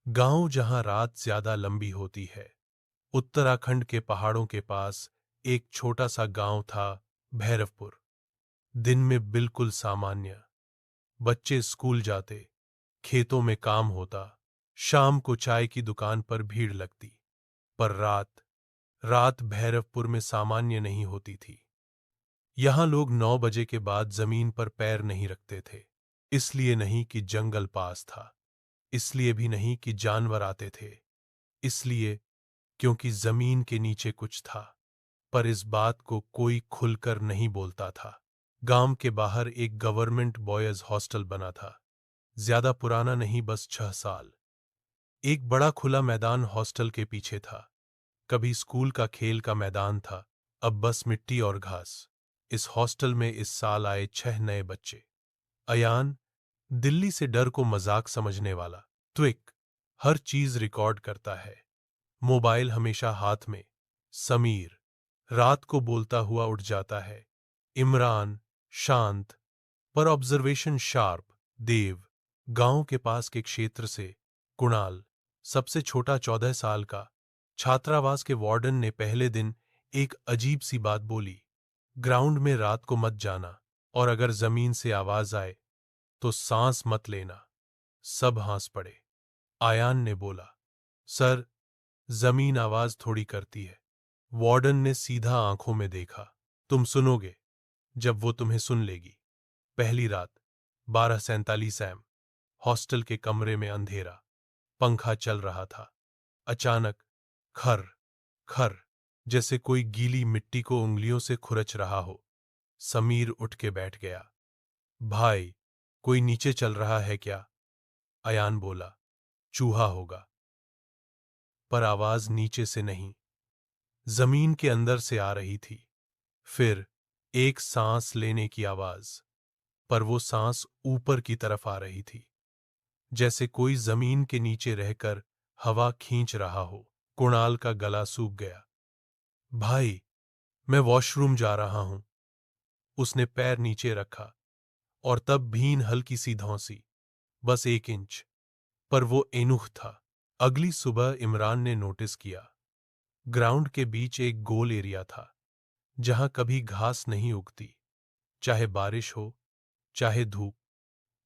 गांव जहां रात ज्यादा लंबी होती है। उत्तराखंड के पहाड़ों के पास एक छोटा सा गांव था, भैरवपुर। दिन में बिल्कुल सामान्य। बच्चे स्कूल जाते, खेतों में काम होता, शाम को चाय की दुकान पर भीड़ लगती। पर रात रात भैरवपुर में सामान्य नहीं होती थी। यहां लोग 9 बजे के बाद जमीन पर पैर नहीं रखते थे। इसलिए नहीं कि जंगल पास था, इसलिए भी नहीं कि जानवर आते थे, इसलिए क्योंकि जमीन के नीचे कुछ था। पर इस बात को कोई खुलकर नहीं बोलता था। गांव के बाहर एक गवर्नमेंट बॉयज हॉस्टल बना था। ज्यादा पुराना नहीं, बस 6 साल। एक बड़ा खुला मैदान हॉस्टल के पीछे था। कभी स्कूल का खेल का मैदान था, अब बस मिट्टी और घास। इस हॉस्टल में इस साल आए 6 नए बच्चे। अयान, दिल्ली से डर को मजाक समझने वाला। त्विक, हर चीज रिकॉर्ड करता है, मोबाइल हमेशा हाथ में। समीर, रात को बोलता हुआ उठ जाता है। इमरान, शांत पर ऑब्जर्वेशन शार्प। देव, गांव के पास के क्षेत्र से। कुणाल, सबसे छोटा, 14 साल का। छात्रावास के वार्डन ने पहले दिन एक अजीब सी बात बोली, ग्राउंड में रात को मत जाना, और अगर जमीन से आवाज आए तो सांस मत लेना। सब हंस पड़े। आयान ने बोला, सर, जमीन आवाज थोड़ी करती है। वार्डन ने सीधा आंखों में देखा, तुम सुनोगे जब वो तुम्हें सुन लेगी। पहली रात, 12:47 एम। हॉस्टल के कमरे में अंधेरा, पंखा चल रहा था। अचानक खर खर, जैसे कोई गीली मिट्टी को उंगलियों से खुरच रहा हो। समीर उठ के बैठ गया। भाई, कोई नीचे चल रहा है क्या? अयान बोला, चूहा होगा। पर आवाज नीचे से नहीं, जमीन के अंदर से आ रही थी। फिर एक सांस लेने की आवाज, पर वो सांस ऊपर की तरफ आ रही थी, जैसे कोई जमीन के नीचे रहकर हवा खींच रहा हो। कुणाल का गला सूख गया। भाई, मैं वॉशरूम जा रहा हूं। उसने पैर नीचे रखा, और तब भीन हल्की सी धौंसी, बस 1 इंच। पर वो एनुख था। अगली सुबह इमरान ने नोटिस किया, ग्राउंड के बीच एक गोल एरिया था, जहां कभी घास नहीं उगती। चाहे बारिश हो, चाहे धूप,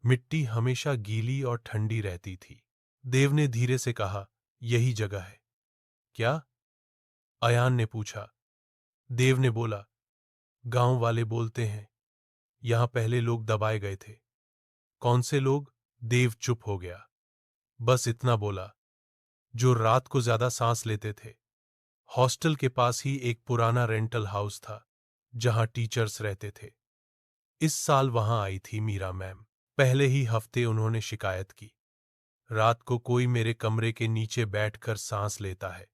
मिट्टी हमेशा गीली और ठंडी रहती थी। देव ने धीरे से कहा, यही जगह है क्या? अयान ने पूछा। देव ने बोला, गांव वाले बोलते हैं यहां पहले लोग दबाए गए थे। कौन से लोग? देव चुप हो गया। बस इतना बोला, जो रात को ज्यादा सांस लेते थे। हॉस्टल के पास ही एक पुराना रेंटल हाउस था, जहां टीचर्स रहते थे। इस साल वहां आई थी मीरा मैम। पहले ही हफ्ते उन्होंने शिकायत की, रात को कोई मेरे कमरे के नीचे बैठकर सांस लेता है।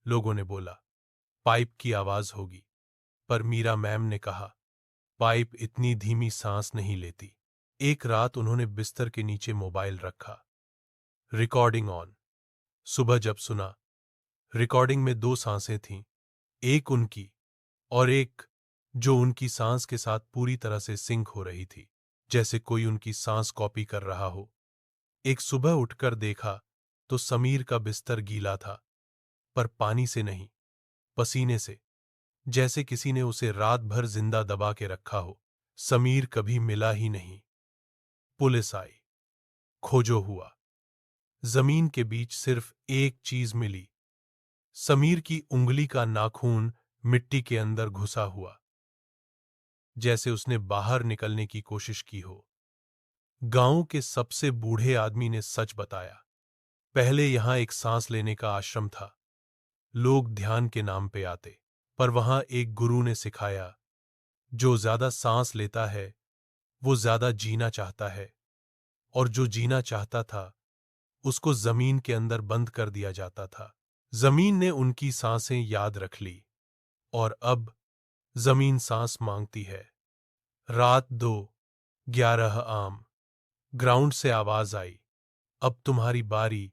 लोगों ने बोला, पाइप की आवाज होगी। पर मीरा मैम ने कहा, पाइप इतनी धीमी सांस नहीं लेती। एक रात उन्होंने बिस्तर के नीचे मोबाइल रखा, रिकॉर्डिंग ऑन। सुबह जब सुना, रिकॉर्डिंग में 2 सांसें थीं, एक उनकी और एक जो उनकी सांस के साथ पूरी तरह से सिंक हो रही थी, जैसे कोई उनकी सांस कॉपी कर रहा हो। एक सुबह उठकर देखा तो समीर का बिस्तर गीला था, पर पानी से नहीं, पसीने से, जैसे किसी ने उसे रात भर जिंदा दबा के रखा हो। समीर कभी मिला ही नहीं। पुलिस आई, खोजो हुआ, जमीन के बीच सिर्फ एक चीज मिली, समीर की उंगली का नाखून मिट्टी के अंदर घुसा हुआ, जैसे उसने बाहर निकलने की कोशिश की हो। गांव के सबसे बूढ़े आदमी ने सच बताया, पहले यहां एक सांस लेने का आश्रम था। लोग ध्यान के नाम पे आते, पर वहां एक गुरु ने सिखाया, जो ज्यादा सांस लेता है वो ज्यादा जीना चाहता है, और जो जीना चाहता था उसको जमीन के अंदर बंद कर दिया जाता था। जमीन ने उनकी सांसें याद रख ली, और अब जमीन सांस मांगती है। रात 2:11 आम। ग्राउंड से आवाज आई, अब तुम्हारी बारी।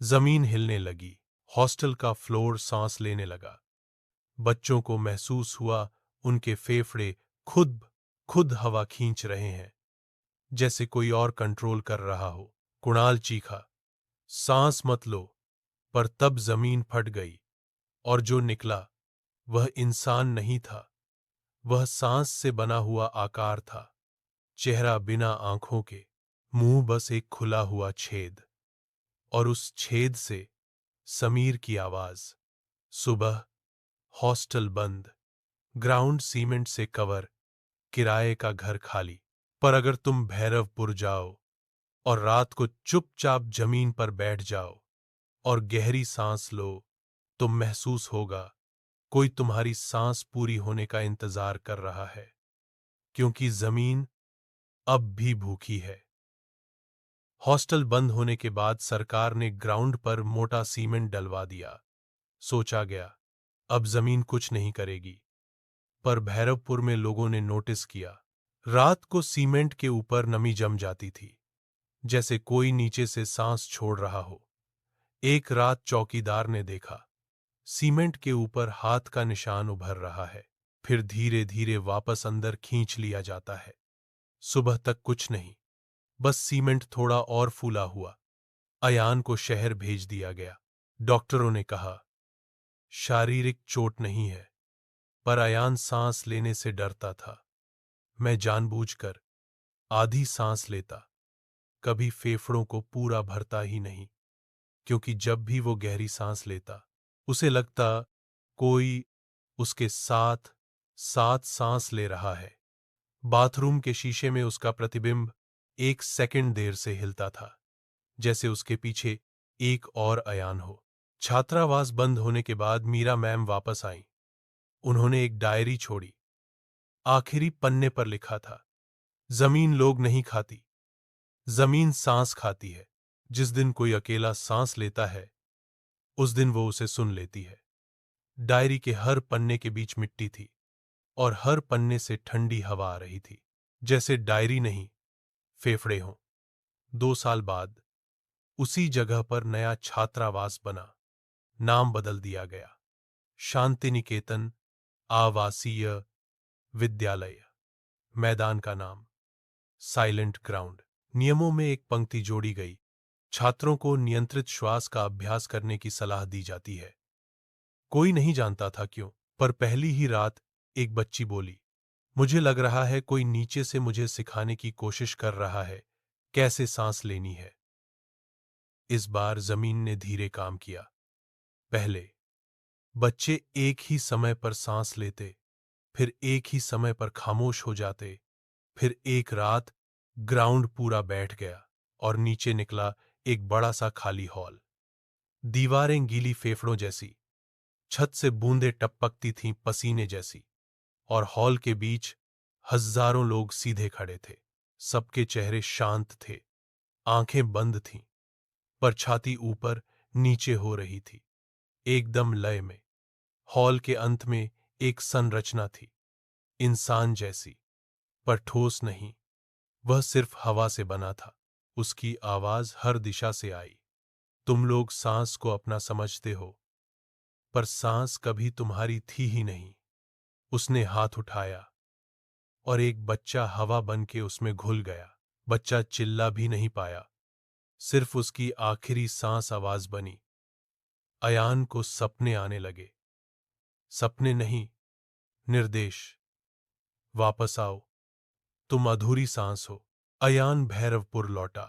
जमीन हिलने लगी, हॉस्टल का फ्लोर सांस लेने लगा। बच्चों को महसूस हुआ उनके फेफड़े खुद खुद हवा खींच रहे हैं, जैसे कोई और कंट्रोल कर रहा हो। कुणाल चीखा, सांस मत लो। पर तब जमीन फट गई और जो निकला वह इंसान नहीं था। वह सांस से बना हुआ आकार था। चेहरा बिना आंखों के, मुंह बस एक खुला हुआ छेद। और उस छेद से समीर की आवाज। सुबह, हॉस्टल बंद, ग्राउंड सीमेंट से कवर, किराए का घर खाली। पर अगर तुम भैरवपुर जाओ और रात को चुपचाप जमीन पर बैठ जाओ और गहरी सांस लो, तो महसूस होगा कोई तुम्हारी सांस पूरी होने का इंतजार कर रहा है, क्योंकि जमीन अब भी भूखी है। हॉस्टल बंद होने के बाद सरकार ने ग्राउंड पर मोटा सीमेंट डलवा दिया। सोचा गया अब जमीन कुछ नहीं करेगी। पर भैरवपुर में लोगों ने नोटिस किया, रात को सीमेंट के ऊपर नमी जम जाती थी, जैसे कोई नीचे से सांस छोड़ रहा हो। एक रात चौकीदार ने देखा, सीमेंट के ऊपर हाथ का निशान उभर रहा है, फिर धीरे धीरे वापस अंदर खींच लिया जाता है। सुबह तक कुछ नहीं, बस सीमेंट थोड़ा और फूला हुआ। अयान को शहर भेज दिया गया। डॉक्टरों ने कहा शारीरिक चोट नहीं है, पर अयान सांस लेने से डरता था। मैं जानबूझकर आधी सांस लेता, कभी फेफड़ों को पूरा भरता ही नहीं, क्योंकि जब भी वो गहरी सांस लेता, उसे लगता कोई उसके साथ साथ सांस ले रहा है। बाथरूम के शीशे में उसका प्रतिबिंब 1 सेकंड देर से हिलता था, जैसे उसके पीछे एक और अयान हो। छात्रावास बंद होने के बाद मीरा मैम वापस आईं। उन्होंने एक डायरी छोड़ी। आखिरी पन्ने पर लिखा था, जमीन लोग नहीं खाती, जमीन सांस खाती है। जिस दिन कोई अकेला सांस लेता है, उस दिन वो उसे सुन लेती है। डायरी के हर पन्ने के बीच मिट्टी थी और हर पन्ने से ठंडी हवा आ रही थी, जैसे डायरी नहीं, फेफड़े हों। 2 साल बाद उसी जगह पर नया छात्रावास बना। नाम बदल दिया गया, शांति निकेतन आवासीय विद्यालय। मैदान का नाम साइलेंट ग्राउंड। नियमों में एक पंक्ति जोड़ी गई, छात्रों को नियंत्रित श्वास का अभ्यास करने की सलाह दी जाती है। कोई नहीं जानता था क्यों, पर पहली ही रात एक बच्ची बोली, मुझे लग रहा है कोई नीचे से मुझे सिखाने की कोशिश कर रहा है कैसे सांस लेनी है। इस बार जमीन ने धीरे काम किया। पहले बच्चे एक ही समय पर सांस लेते, फिर एक ही समय पर खामोश हो जाते। फिर एक रात ग्राउंड पूरा बैठ गया और नीचे निकला एक बड़ा सा खाली हॉल। दीवारें गीली फेफड़ों जैसी, छत से बूंदें टपकती थीं पसीने जैसी, और हॉल के बीच हजारों लोग सीधे खड़े थे। सबके चेहरे शांत थे, आंखें बंद थीं, पर छाती ऊपर नीचे हो रही थी, एकदम लय में। हॉल के अंत में एक संरचना थी, इंसान जैसी, पर ठोस नहीं। वह सिर्फ हवा से बना था। उसकी आवाज हर दिशा से आई, तुम लोग सांस को अपना समझते हो, पर सांस कभी तुम्हारी थी ही नहीं। उसने हाथ उठाया और एक बच्चा हवा बन के उसमें घुल गया। बच्चा चिल्ला भी नहीं पाया, सिर्फ उसकी आखिरी सांस आवाज बनी। अयान को सपने आने लगे। सपने नहीं, निर्देश। वापस आओ, तुम अधूरी सांस हो। अयान भैरवपुर लौटा।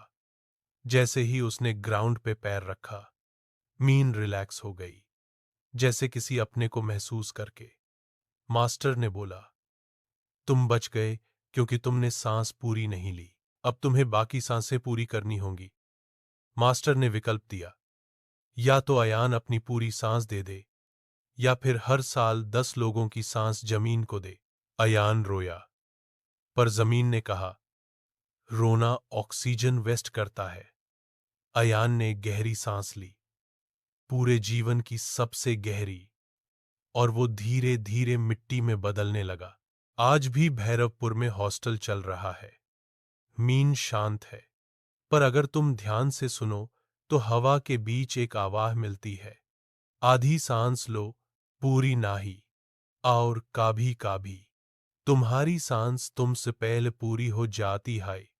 जैसे ही उसने ग्राउंड पे पैर रखा, मीन रिलैक्स हो गई, जैसे किसी अपने को महसूस करके। मास्टर ने बोला, तुम बच गए क्योंकि तुमने सांस पूरी नहीं ली। अब तुम्हें बाकी सांसें पूरी करनी होंगी। मास्टर ने विकल्प दिया, या तो अयान अपनी पूरी सांस दे दे, या फिर हर साल 10 लोगों की सांस जमीन को दे। अयान रोया, पर जमीन ने कहा, रोना ऑक्सीजन वेस्ट करता है। अयान ने गहरी सांस ली, पूरे जीवन की सबसे गहरी, और वो धीरे धीरे मिट्टी में बदलने लगा। आज भी भैरवपुर में हॉस्टल चल रहा है। मीन शांत है, पर अगर तुम ध्यान से सुनो तो हवा के बीच एक आवाज मिलती है, आधी सांस लो, पूरी नाही, और काभी काभी तुम्हारी सांस तुमसे पहले पूरी हो जाती है।